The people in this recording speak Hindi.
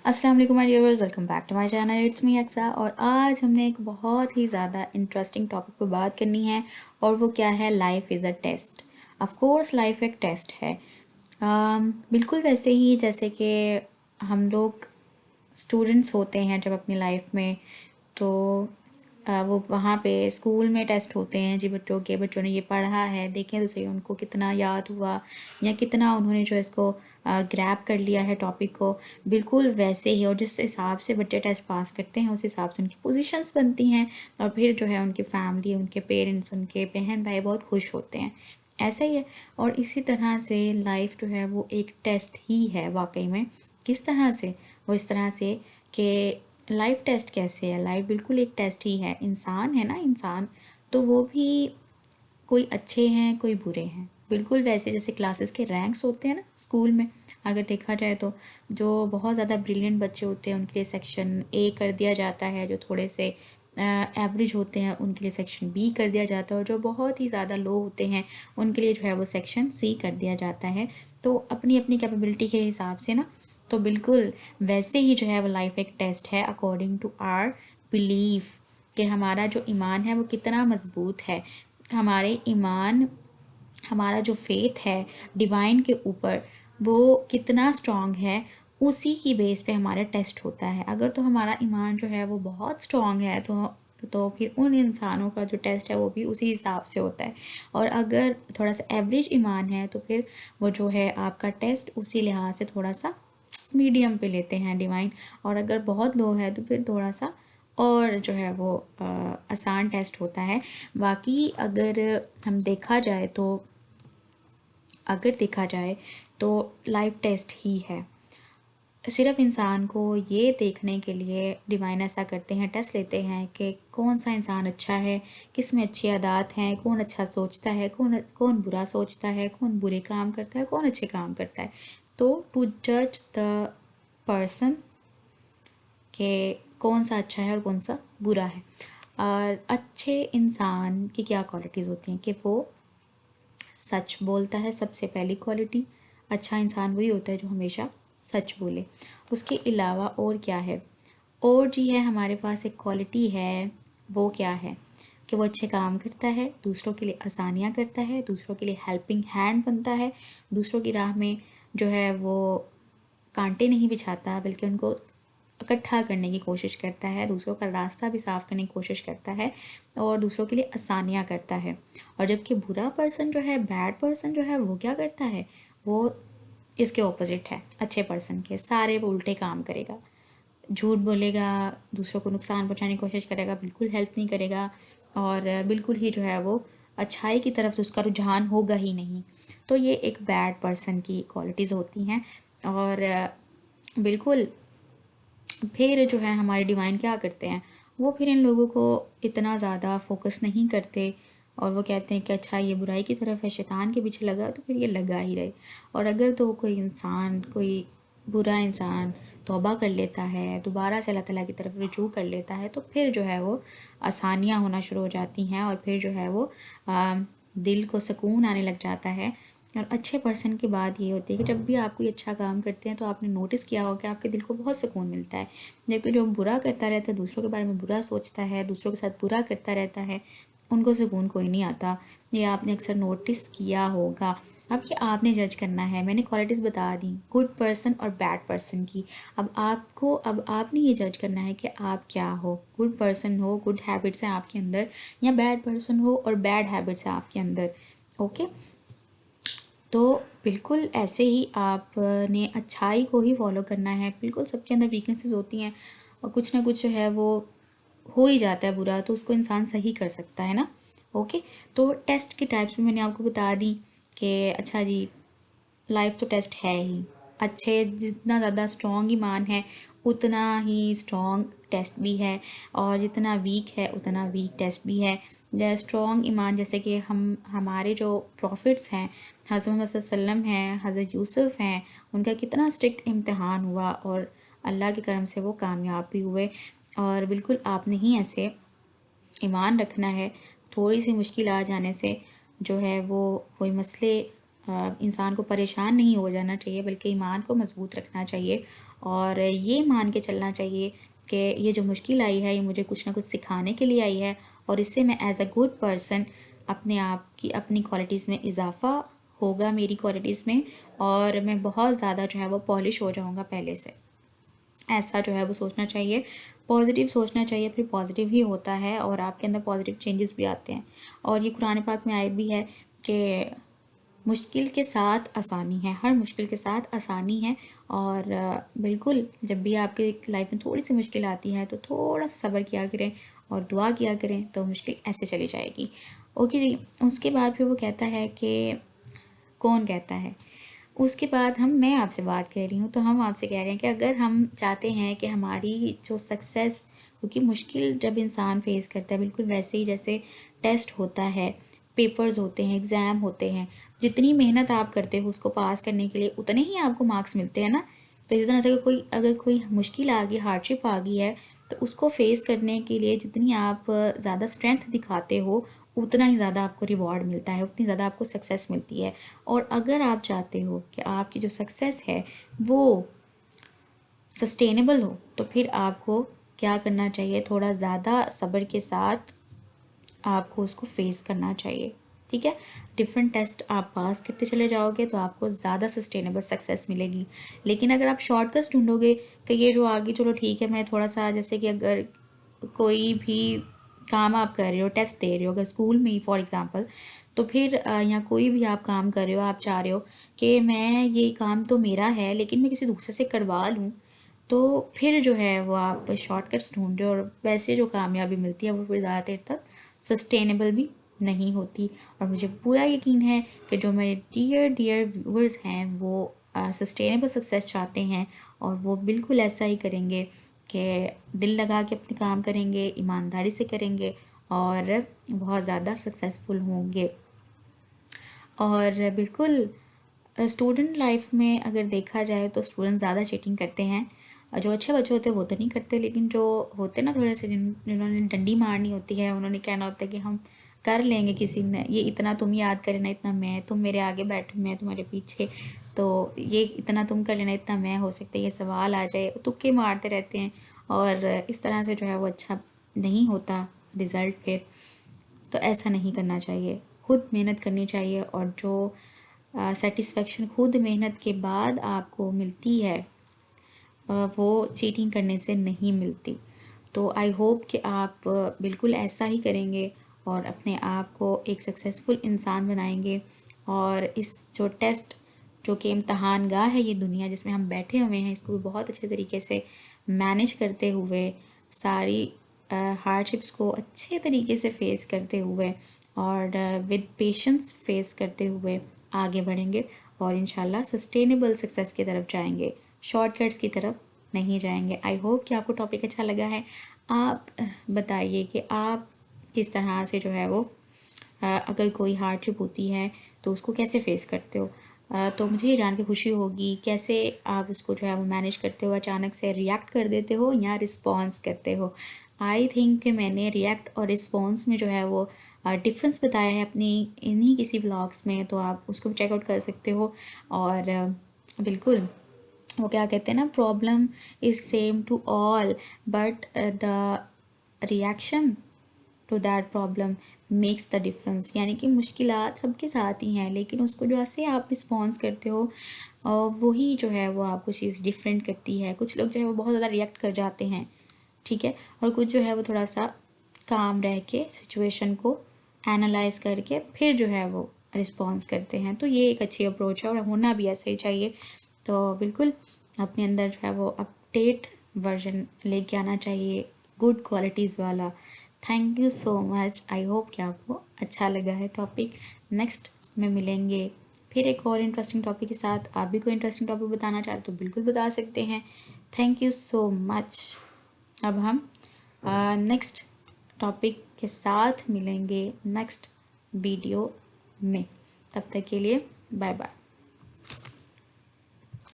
अस्सलाम वालेकुम my viewers, welcome back to my channel. It's me Aqsa. और आज हमने एक बहुत ही ज़्यादा इंटरेस्टिंग टॉपिक पर बात करनी है और वो क्या है, life is a test. Of course life एक टेस्ट है। बिल्कुल वैसे ही जैसे कि हम लोग स्टूडेंट्स होते हैं जब अपनी लाइफ में, तो वो वहाँ पे स्कूल में टेस्ट होते हैं जी बच्चों ने ये पढ़ा है, देखें तो सही उनको कितना याद हुआ या कितना उन्होंने जो इसको ग्रैब कर लिया है टॉपिक को। बिल्कुल वैसे ही, और जिस हिसाब से बच्चे टेस्ट पास करते हैं उस हिसाब से उनकी पोजीशंस बनती हैं और फिर जो है उनकी फैमिली, उनके पेरेंट्स, उनके बहन भाई बहुत खुश होते हैं। ऐसा ही है। और इसी तरह से लाइफ जो है वो एक टेस्ट ही है वाकई में। किस तरह से? वो इस तरह से कि लाइफ टेस्ट कैसे है, लाइफ बिल्कुल एक टेस्ट ही है। इंसान है ना, इंसान तो वो भी कोई अच्छे हैं कोई बुरे हैं। बिल्कुल वैसे जैसे क्लासेस के रैंक्स होते हैं ना स्कूल में, अगर देखा जाए तो जो बहुत ज़्यादा ब्रिलियंट बच्चे होते हैं उनके लिए सेक्शन ए कर दिया जाता है, जो थोड़े से एवरेज होते हैं उनके लिए सेक्शन बी कर दिया जाता है, और जो बहुत ही ज़्यादा लो होते हैं उनके लिए जो है वो सेक्शन सी कर दिया जाता है। तो अपनी अपनी कैपेबिलिटी के हिसाब से ना, तो बिल्कुल वैसे ही जो है वो लाइफ एक टेस्ट है अकॉर्डिंग टू आर बिलीफ, कि हमारा जो ईमान है वो कितना मजबूत है। हमारे ईमान, हमारा जो फेथ है डिवाइन के ऊपर, वो कितना स्ट्रांग है, उसी की बेस पे हमारा टेस्ट होता है। अगर तो हमारा ईमान जो है वो बहुत स्ट्रांग है तो फिर उन इंसानों का जो टेस्ट है वो भी उसी हिसाब से होता है। और अगर थोड़ा सा एवरेज ईमान है तो फिर वो जो है आपका टेस्ट उसी लिहाज से थोड़ा सा मीडियम पे लेते हैं डिवाइन। और अगर बहुत लो है तो फिर थोड़ा सा और जो है वो आसान टेस्ट होता है। बाकी अगर हम देखा जाए तो, अगर देखा जाए तो लाइफ टेस्ट ही है। सिर्फ इंसान को ये देखने के लिए डिवाइन ऐसा करते हैं, टेस्ट लेते हैं कि कौन सा इंसान अच्छा है, किस में अच्छी आदत हैं, कौन अच्छा सोचता है, कौन कौन बुरा सोचता है, कौन बुरे काम करता है, कौन अच्छे काम करता है। तो टू जज द पर्सन कि कौन सा अच्छा है और कौन सा बुरा है। और अच्छे इंसान की क्या क्वालिटीज़ होती हैं कि वो सच बोलता है। सबसे पहली क्वालिटी, अच्छा इंसान वही होता है जो हमेशा सच बोले। उसके अलावा और क्या है, और जी है हमारे पास एक क्वालिटी है, वो क्या है कि वो अच्छे काम करता है, दूसरों के लिए आसानियाँ करता है, दूसरों के लिए हेल्पिंग हैंड बनता है, दूसरों की राह में जो है वो कांटे नहीं बिछाता बल्कि उनको इकट्ठा करने की कोशिश करता है, दूसरों का रास्ता भी साफ करने की कोशिश करता है और दूसरों के लिए आसानियाँ करता है। और जबकि बुरा पर्सन जो है, बैड पर्सन जो है, वो क्या करता है, वो इसके ऑपोजिट है अच्छे पर्सन के। सारे वो उल्टे काम करेगा, झूठ बोलेगा, दूसरों को नुकसान पहुंचाने की कोशिश करेगा, बिल्कुल हेल्प नहीं करेगा और बिल्कुल ही जो है वो अच्छाई की तरफ तो उसका रुझान होगा ही नहीं। तो ये एक बैड पर्सन की क्वालिटीज़ होती हैं। और बिल्कुल फिर जो है हमारे डिवाइन क्या करते हैं, वो फिर इन लोगों को इतना ज़्यादा फोकस नहीं करते और वो कहते हैं कि अच्छा ये बुराई की तरफ है, शैतान के पीछे लगा तो फिर ये लगा ही रहे। और अगर तो कोई इंसान, कोई बुरा इंसान तौबा कर लेता है, दोबारा से अल्लाह ताला की तरफ रुजू कर लेता है, तो फिर जो है वो आसानियाँ होना शुरू हो जाती हैं और फिर जो है वो दिल को सुकून आने लग जाता है। और अच्छे पर्सन की बात ये होती है कि जब भी आप कोई अच्छा काम करते हैं तो आपने नोटिस किया होगा कि आपके दिल को बहुत सुकून मिलता है। जबकि जो बुरा करता रहता है, दूसरों के बारे में बुरा सोचता है, दूसरों के साथ बुरा करता रहता है, उनको सुकून कोई नहीं आता। ये आपने अक्सर नोटिस किया होगा। अब ये आपने जज करना है। मैंने क्वालिटीज़ बता दी गुड पर्सन और बैड पर्सन की। अब आपने ये जज करना है कि आप क्या हो, गुड पर्सन हो, गुड हैबिट्स हैं आपके अंदर, या बैड पर्सन हो और बैड हैबिट्स हैं आपके अंदर। ओके, तो बिल्कुल ऐसे ही आपने अच्छाई को ही फॉलो करना है। बिल्कुल सबके अंदर वीकनेसेस होती हैं और कुछ ना कुछ है वो हो ही जाता है बुरा, तो उसको इंसान सही कर सकता है ना। ओके, तो टेस्ट की टाइप्स भी मैंने आपको बता दी कि अच्छा जी, लाइफ तो टेस्ट है ही। अच्छे जितना ज़्यादा स्ट्रॉन्ग ईमान है उतना ही स्ट्रॉन्ग टेस्ट भी है, और जितना वीक है उतना वीक टेस्ट भी है। स्ट्रॉन्ग ईमान जैसे कि हमारे जो प्रॉफिट्स हैं, हज़रत मोहम्मद सल्लल्लाहु अलैहि वसल्लम हैं, हज़रत यूसुफ हैं, उनका कितना स्ट्रिक्ट इम्तिहान हुआ और अल्लाह के करम से वो कामयाब भी हुए। और बिल्कुल आपने ही ऐसे ईमान रखना है। थोड़ी सी मुश्किल आ जाने से जो है वो कोई मसले इंसान को परेशान नहीं हो जाना चाहिए, बल्कि ईमान को मजबूत रखना चाहिए और ये मान के चलना चाहिए कि ये जो मुश्किल आई है ये मुझे कुछ ना कुछ सिखाने के लिए आई है और इससे मैं एज अ गुड पर्सन अपने आप की अपनी क्वालिटीज़ में इजाफ़ा होगा, मेरी क्वालिटीज़ में, और मैं बहुत ज़्यादा जो है वो पॉलिश हो जाऊँगा पहले से। ऐसा जो है वो सोचना चाहिए, पॉजिटिव सोचना चाहिए, फिर पॉजिटिव ही होता है और आपके अंदर पॉजिटिव चेंजेस भी आते हैं। और ये कुरान पाक में आयत भी है कि मुश्किल के साथ आसानी है, हर मुश्किल के साथ आसानी है। और बिल्कुल जब भी आपके लाइफ में थोड़ी सी मुश्किल आती है तो थोड़ा सा सब्र किया करें और दुआ किया करें तो मुश्किल ऐसे चली जाएगी। ओके जी। उसके बाद फिर वो कहता है कि कौन कहता है, उसके बाद मैं आपसे बात कर रही हूँ तो हम आपसे कह रहे हैं कि अगर हम चाहते हैं कि हमारी जो सक्सेस, क्योंकि मुश्किल जब इंसान फेस करता है बिल्कुल वैसे ही जैसे टेस्ट होता है, पेपर्स होते हैं, एग्ज़ाम होते हैं, जितनी मेहनत आप करते हो उसको पास करने के लिए उतने ही आपको मार्क्स मिलते हैं ना। तो इस तरह से अगर कोई मुश्किल आ गई, हार्डशिप आ गई है, तो उसको फेस करने के लिए जितनी आप ज़्यादा स्ट्रेंथ दिखाते हो उतना ही ज़्यादा आपको रिवॉर्ड मिलता है, उतनी ज़्यादा आपको सक्सेस मिलती है। और अगर आप चाहते हो कि आपकी जो सक्सेस है वो सस्टेनेबल हो तो फिर आपको क्या करना चाहिए, थोड़ा ज़्यादा सब्र के साथ आपको उसको फेस करना चाहिए। ठीक है, डिफरेंट टेस्ट आप पास करते चले जाओगे तो आपको ज़्यादा सस्टेनेबल सक्सेस मिलेगी। लेकिन अगर आप शॉर्टकट्स ढूंढोगे कि ये जो आगे चलो ठीक है, मैं थोड़ा सा, जैसे कि अगर कोई भी काम आप कर रहे हो, टेस्ट दे रहे हो, अगर स्कूल में ही फॉर एग्ज़ाम्पल, तो फिर या कोई भी आप काम कर रहे हो, आप चाह रहे हो कि मैं ये काम तो मेरा है लेकिन मैं किसी दूसरे से करवा लूँ, तो फिर जो है वो आप शॉर्टकट्स ढूंढ रहे हो और वैसे जो कामयाबी मिलती है वो फिर ज़्यादा देर तक सस्टेनेबल भी नहीं होती। और मुझे पूरा यकीन है कि जो मेरे डियर डियर व्यूअर्स हैं वो सस्टेनेबल सक्सेस चाहते हैं और वो बिल्कुल ऐसा ही करेंगे कि दिल लगा के अपने काम करेंगे, ईमानदारी से करेंगे और बहुत ज़्यादा सक्सेसफुल होंगे। और बिल्कुल स्टूडेंट लाइफ में अगर देखा जाए तो स्टूडेंट ज़्यादा चीटिंग करते हैं। जो अच्छे बच्चे होते हैं वो तो नहीं करते, लेकिन जो होते हैं ना थोड़े से जिन्होंने डंडी मारनी होती है, उन्होंने कहना होता है कि हम कर लेंगे, किसी ने ये इतना तुम याद कर लेना, इतना मैं, तुम मेरे आगे बैठो मैं तुम्हारे पीछे, तो ये इतना तुम कर लेना, इतना मैं, हो सकता है ये सवाल आ जाए, तुक्के मारते रहते हैं और इस तरह से जो है वो अच्छा नहीं होता रिज़ल्ट फिर। तो ऐसा नहीं करना चाहिए, खुद मेहनत करनी चाहिए और जो सेटिस्फेक्शन खुद मेहनत के बाद आपको मिलती है वो चीटिंग करने से नहीं मिलती। तो आई होप कि आप बिल्कुल ऐसा ही करेंगे और अपने आप को एक सक्सेसफुल इंसान बनाएंगे और इस जो टेस्ट, जो कि इम्तहान गाह है ये दुनिया जिसमें हम बैठे हुए हैं, इसको भी बहुत अच्छे तरीके से मैनेज करते हुए, सारी हार्डशिप्स को अच्छे तरीके से फेस करते हुए और विद पेशेंस फेस करते हुए आगे बढ़ेंगे और इंशाल्लाह सस्टेनेबल सक्सेस की तरफ जाएंगे, शॉर्टकट्स की तरफ नहीं जाएंगे। आई होप कि आपको टॉपिक अच्छा लगा है। आप बताइए कि आप किस तरह से जो है वो अगर कोई हार्डशिप होती है तो उसको कैसे फेस करते हो। तो मुझे ये जान के खुशी होगी कैसे आप उसको जो है वो मैनेज करते हो, अचानक से रिएक्ट कर देते हो या रिस्पॉन्स करते हो। आई थिंक कि मैंने रिएक्ट और रिस्पॉन्स में जो है वो डिफरेंस बताया है अपनी इन्हीं किसी व्लॉग्स में, तो आप उसको भी चेकआउट कर सकते हो। और बिल्कुल वो क्या कहते हैं ना, problem is same to all but the reaction to that problem makes the difference. यानी कि मुश्किलात सबके साथ ही हैं लेकिन उसको जो ऐसे आप रिस्पॉन्स करते हो वही जो है वो आपको चीज़ डिफरेंट करती है। कुछ लोग जो है वो बहुत ज़्यादा रिएक्ट कर जाते हैं, ठीक है, और कुछ जो है वो थोड़ा सा काम रह के सिचुएशन को एनालाइज करके फिर जो है वो रिस्पॉन्स करते हैं। तो ये एक अच्छी अप्रोच है और होना भी ऐसा ही चाहिए। तो बिल्कुल अपने अंदर जो है वो अपडेट वर्जन लेके आना चाहिए, गुड क्वालिटीज़ वाला। Thank you so much. I hope कि आपको अच्छा लगा है टॉपिक। नेक्स्ट में मिलेंगे फिर एक और इंटरेस्टिंग टॉपिक के साथ। आप भी कोई इंटरेस्टिंग टॉपिक बताना चाहते तो बिल्कुल बता सकते हैं। Thank you so much. अब हम नेक्स्ट टॉपिक के साथ मिलेंगे नेक्स्ट वीडियो में। तब तक के लिए बाय बाय।